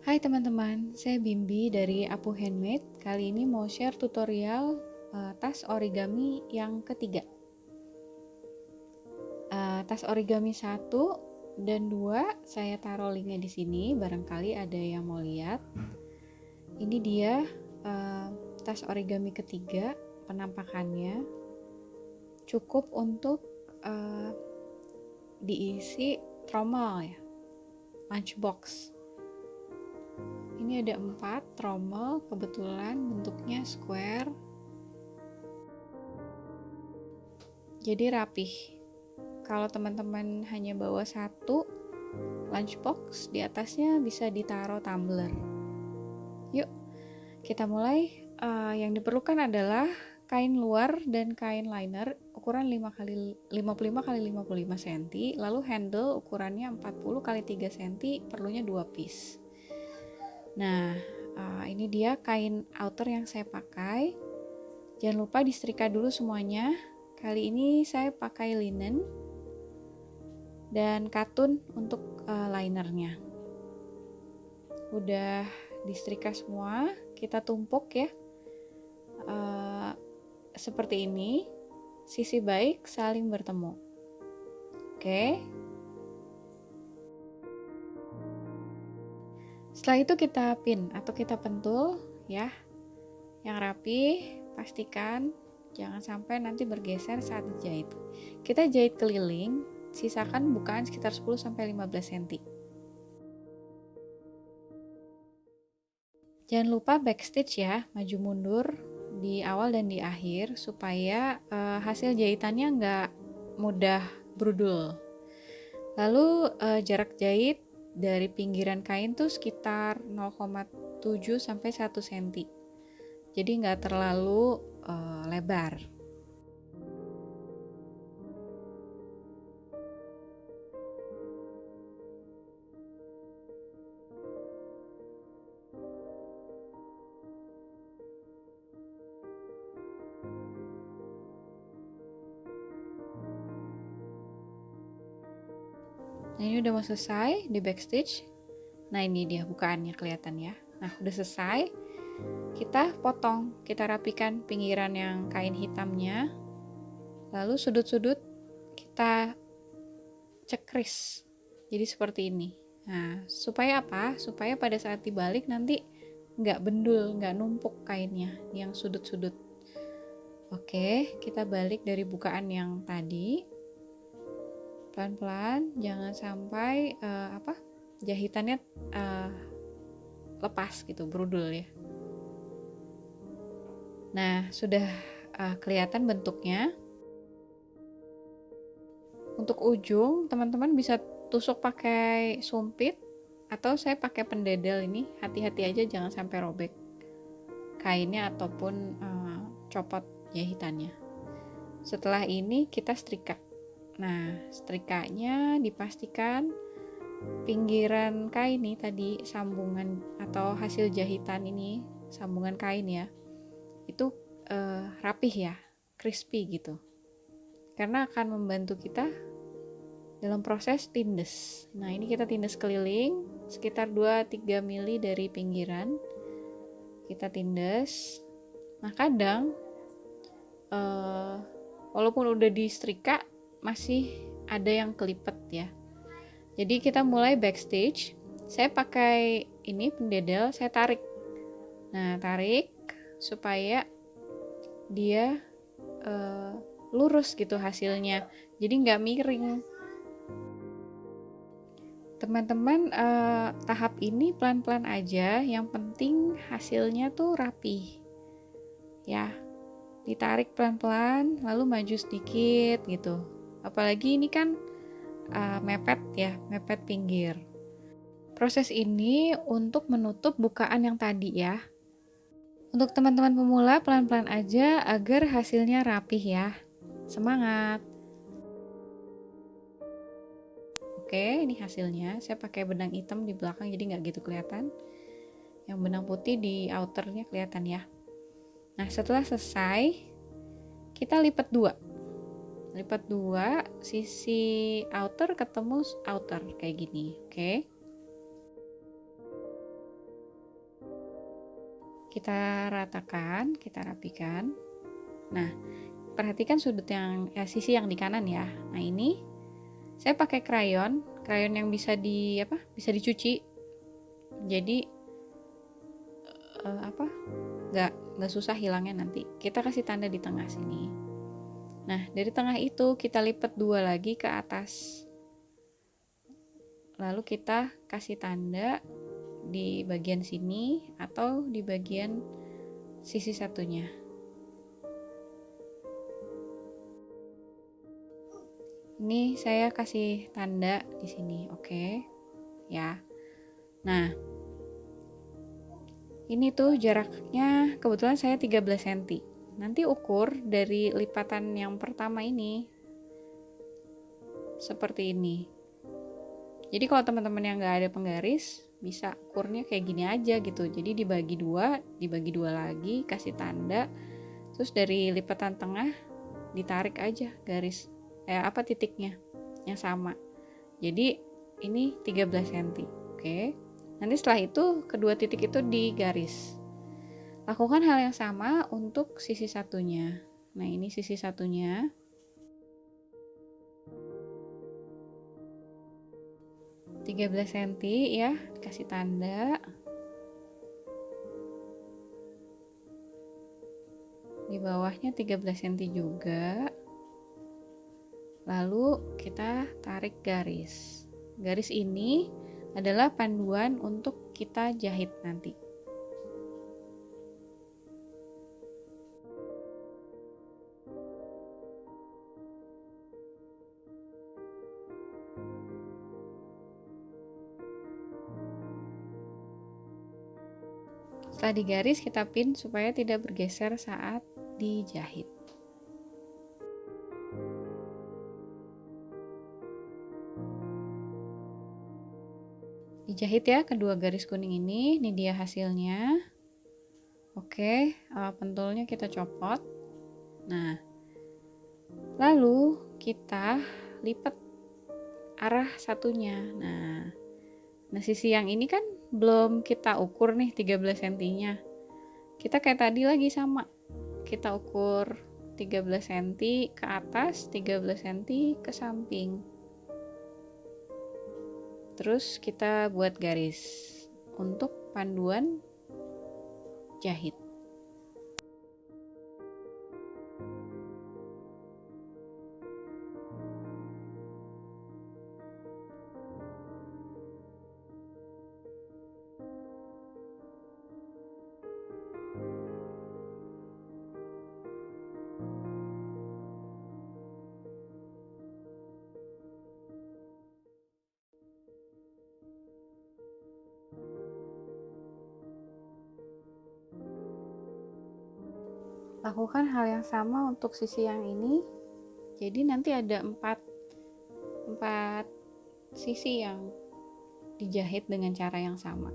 Hai teman-teman, saya Bimbi dari Apu Handmade. Kali ini mau share tutorial tas origami yang ketiga. Tas origami 1 dan 2 saya taruh linknya di sini, barangkali ada yang mau lihat. Ini dia tas origami ketiga, penampakannya. Cukup untuk diisi trommel ya, lunchbox. Ini ada 4 trommel, kebetulan bentuknya square, jadi rapih. Kalau teman-teman hanya bawa satu lunchbox, di atasnya bisa ditaruh tumbler. Yuk, kita mulai. Yang diperlukan adalah kain luar dan kain liner ukuran 55 x 55 cm, lalu handle ukurannya 40 x 3 cm, perlunya 2 piece. Nah, ini dia kain outer yang saya pakai. Jangan lupa disetrika dulu semuanya. Kali ini saya pakai linen dan katun untuk linernya. Udah disetrika semua, kita tumpuk ya. Seperti ini, sisi baik saling bertemu. Oke. Setelah itu kita pin atau kita pentul ya, yang rapi. Pastikan jangan sampai nanti bergeser saat dijahit. Kita jahit keliling, sisakan bukaan sekitar 10-15 cm. Jangan lupa backstitch ya, maju mundur di awal dan di akhir supaya hasil jahitannya nggak mudah brudul. Lalu jarak jahit dari pinggiran kain tuh sekitar 0,7 sampai 1 cm. Jadi nggak terlalu lebar. Nah, ini udah mau selesai di backstitch. Nah, ini dia bukaannya kelihatan ya. Nah, udah selesai. Kita potong, kita rapikan pinggiran yang kain hitamnya. Lalu sudut-sudut kita cekris. Jadi seperti ini. Nah, supaya apa? Supaya pada saat dibalik nanti nggak bendul, nggak numpuk kainnya yang sudut-sudut. Oke, kita balik dari bukaan yang tadi. Pelan-pelan, jangan sampai jahitannya lepas gitu, brudul ya. Nah, sudah kelihatan bentuknya. Untuk ujung, teman-teman bisa tusuk pakai sumpit atau saya pakai pendedel ini. Hati-hati aja jangan sampai robek kainnya ataupun copot jahitannya. Setelah ini kita setrika. Nah, setrikanya dipastikan pinggiran kain nih tadi, sambungan atau hasil jahitan ini, sambungan kain ya, itu rapih ya, crispy gitu, karena akan membantu kita dalam proses tindes. Nah, ini kita tindes keliling sekitar 2-3 mili dari pinggiran, kita tindes. Nah, kadang walaupun udah disetrika masih ada yang kelipet ya. Jadi kita mulai backstitch. Saya pakai ini pendedel, saya tarik. Nah, tarik supaya dia lurus gitu hasilnya. Jadi nggak miring. Teman-teman, tahap ini pelan-pelan aja. Yang penting hasilnya tuh rapi. Ya, ditarik pelan-pelan, lalu maju sedikit gitu. Apalagi ini kan mepet ya, mepet pinggir. Proses ini untuk menutup bukaan yang tadi ya. Untuk teman-teman pemula pelan-pelan aja agar hasilnya rapih ya. Semangat! Oke, ini hasilnya. Saya pakai benang hitam di belakang jadi nggak gitu kelihatan. Yang benang putih di outernya kelihatan ya. Nah, setelah selesai, kita lipat 2. Lipat 2, sisi outer ketemu outer kayak gini. Oke. kita ratakan, kita rapikan. Nah, perhatikan sudut yang sisi yang di kanan ya. Nah, ini saya pakai krayon yang bisa bisa dicuci. Jadi nggak susah hilangnya nanti. Kita kasih tanda di tengah sini. Nah, dari tengah itu kita lipat 2 lagi ke atas. Lalu kita kasih tanda di bagian sini atau di bagian sisi satunya. Ini saya kasih tanda di sini, oke? Ya. Nah, ini tuh jaraknya kebetulan saya 13 cm. Nanti ukur dari lipatan yang pertama ini seperti ini. Jadi kalau teman-teman yang nggak ada penggaris, bisa ukurnya kayak gini aja gitu. Jadi dibagi dua lagi, kasih tanda. Terus dari lipatan tengah ditarik aja garis titiknya yang sama. Jadi ini 13 cm. Oke. Nanti setelah itu kedua titik itu digaris. Lakukan hal yang sama untuk sisi satunya. Nah, ini sisi satunya. Tiga belas cm ya, kasih tanda. Di bawahnya 13 cm juga. Lalu kita tarik garis. Garis ini adalah panduan untuk kita jahit nanti. Setelah digaris, kita pin supaya tidak bergeser saat dijahit. Dijahit ya kedua garis kuning ini dia hasilnya. Oke, pentulnya kita copot. Nah, lalu kita lipat arah satunya. Nah, sisi yang ini kan belum kita ukur nih 13 cm-nya. Kita kayak tadi lagi sama. Kita ukur 13 cm ke atas, 13 cm ke samping. Terus kita buat garis untuk panduan jahit. Lakukan hal yang sama untuk sisi yang ini. Jadi nanti ada 4 sisi yang dijahit dengan cara yang sama.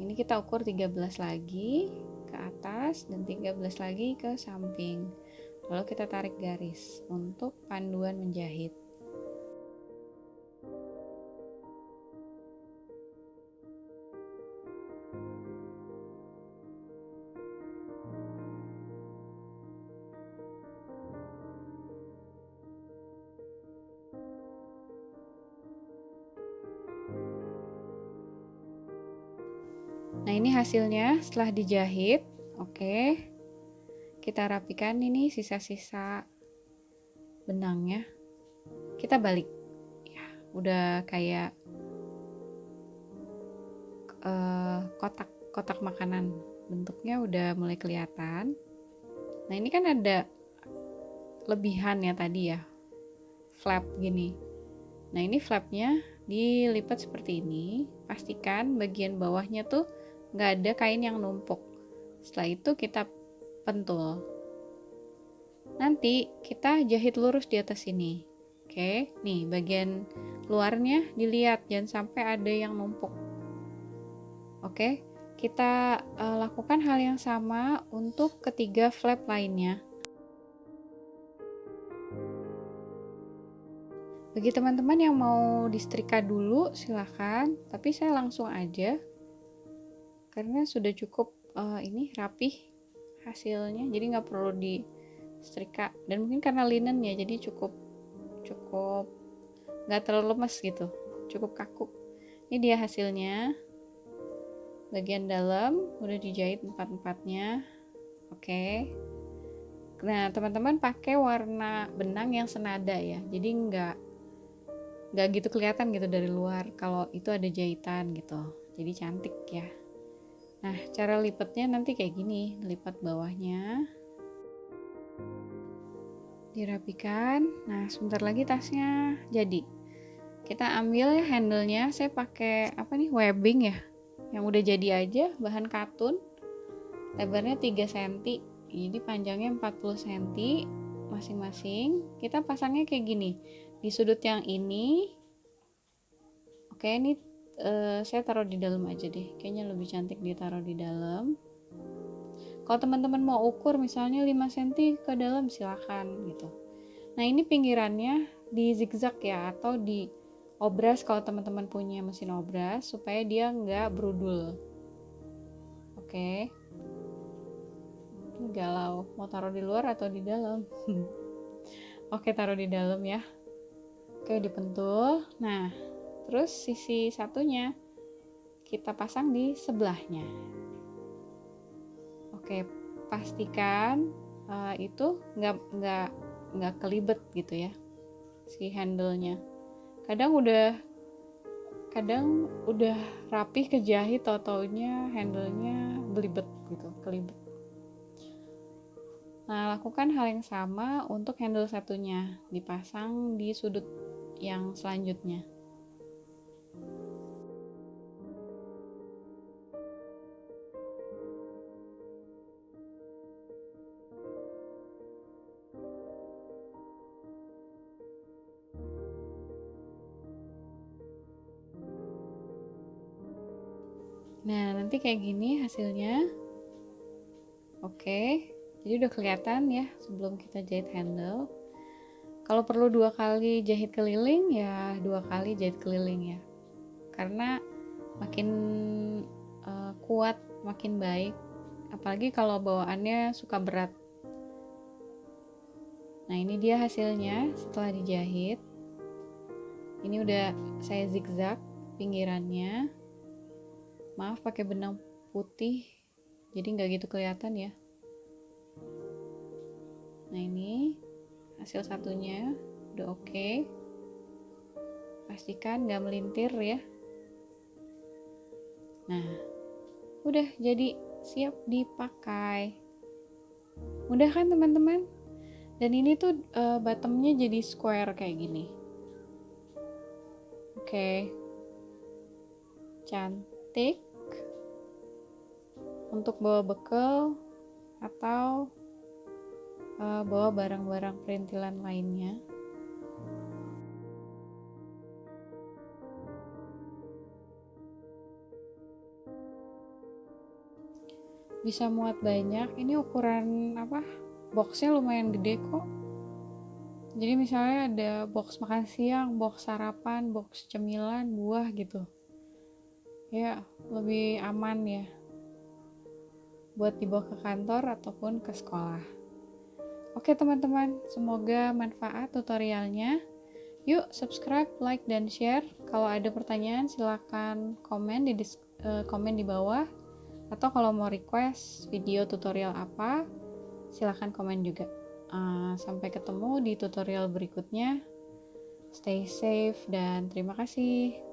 Ini kita ukur 13 lagi ke atas dan 13 lagi ke samping. Lalu kita tarik garis untuk panduan menjahit. Nah, ini hasilnya setelah dijahit. Oke. Kita rapikan ini sisa-sisa benangnya. Kita balik. Ya, udah kayak kotak makanan. Bentuknya udah mulai kelihatan. Nah, ini kan ada lebihan ya tadi ya. Flap gini. Nah, ini flapnya dilipat seperti ini. Pastikan bagian bawahnya tuh nggak ada kain yang numpuk. Setelah itu kita pentul. Nanti kita jahit lurus di atas sini. Oke, nih bagian luarnya dilihat, jangan sampai ada yang numpuk. Oke, kita lakukan hal yang sama untuk ketiga flap lainnya. Bagi teman-teman yang mau disetrika dulu silahkan, tapi saya langsung aja karena sudah cukup ini rapih hasilnya, jadi nggak perlu di setrika, dan mungkin karena linen ya jadi cukup nggak terlalu lemes gitu, cukup kaku. Ini dia hasilnya. Bagian dalam udah dijahit empat-empatnya. Oke. Nah, teman-teman pakai warna benang yang senada ya, jadi nggak gitu kelihatan gitu dari luar kalau itu ada jahitan gitu, jadi cantik ya. Nah, cara lipatnya nanti kayak gini, lipat bawahnya, dirapikan. Nah, sebentar lagi tasnya jadi. Kita ambil ya handle-nya, saya pakai apa nih, webbing ya, yang udah jadi aja, bahan katun, lebarnya 3 cm, jadi panjangnya 40 cm masing-masing. Kita pasangnya kayak gini, di sudut yang ini. Oke, ini saya taruh di dalam aja deh, kayaknya lebih cantik ditaruh di dalam. Kalau teman-teman mau ukur misalnya 5 cm ke dalam, silakan gitu. Nah, ini pinggirannya di zigzag ya, atau di obras kalau teman-teman punya mesin obras, supaya dia nggak berudul. Oke. Galau, mau taruh di luar atau di dalam? Oke, taruh di dalam ya. Oke, dipentul. Nah, terus sisi satunya kita pasang di sebelahnya. Oke, pastikan itu nggak kelibet gitu ya, si handle-nya. Kadang udah rapih kejahit, tau-taunya handle-nya belibet gitu, kelibet. Nah, lakukan hal yang sama untuk handle satunya, dipasang di sudut yang selanjutnya. Nah, nanti kayak gini hasilnya. Oke, jadi udah kelihatan ya sebelum kita jahit handle. Kalau perlu 2 kali jahit keliling ya 2 kali jahit keliling ya, karena makin kuat makin baik, apalagi kalau bawaannya suka berat. Nah, ini dia hasilnya setelah dijahit. Ini udah saya zigzag pinggirannya, maaf pakai benang putih jadi nggak gitu kelihatan ya. Nah, ini hasil satunya udah oke. Pastikan nggak melintir ya. Nah, udah jadi siap dipakai. Mudah kan teman-teman? Dan ini tuh bottomnya jadi square kayak gini. Oke, cantik untuk bawa bekal atau bawa barang-barang perintilan lainnya. Bisa muat banyak. Ini ukuran apa? Boxnya lumayan gede kok. Jadi misalnya ada box makan siang, box sarapan, box cemilan, buah gitu. Ya, lebih aman ya buat dibawa ke kantor ataupun ke sekolah. Oke teman-teman, semoga manfaat tutorialnya. Yuk subscribe, like, dan share. Kalau ada pertanyaan silakan komen di bawah. Atau kalau mau request video tutorial apa, silakan komen juga. Sampai ketemu di tutorial berikutnya. Stay safe dan terima kasih.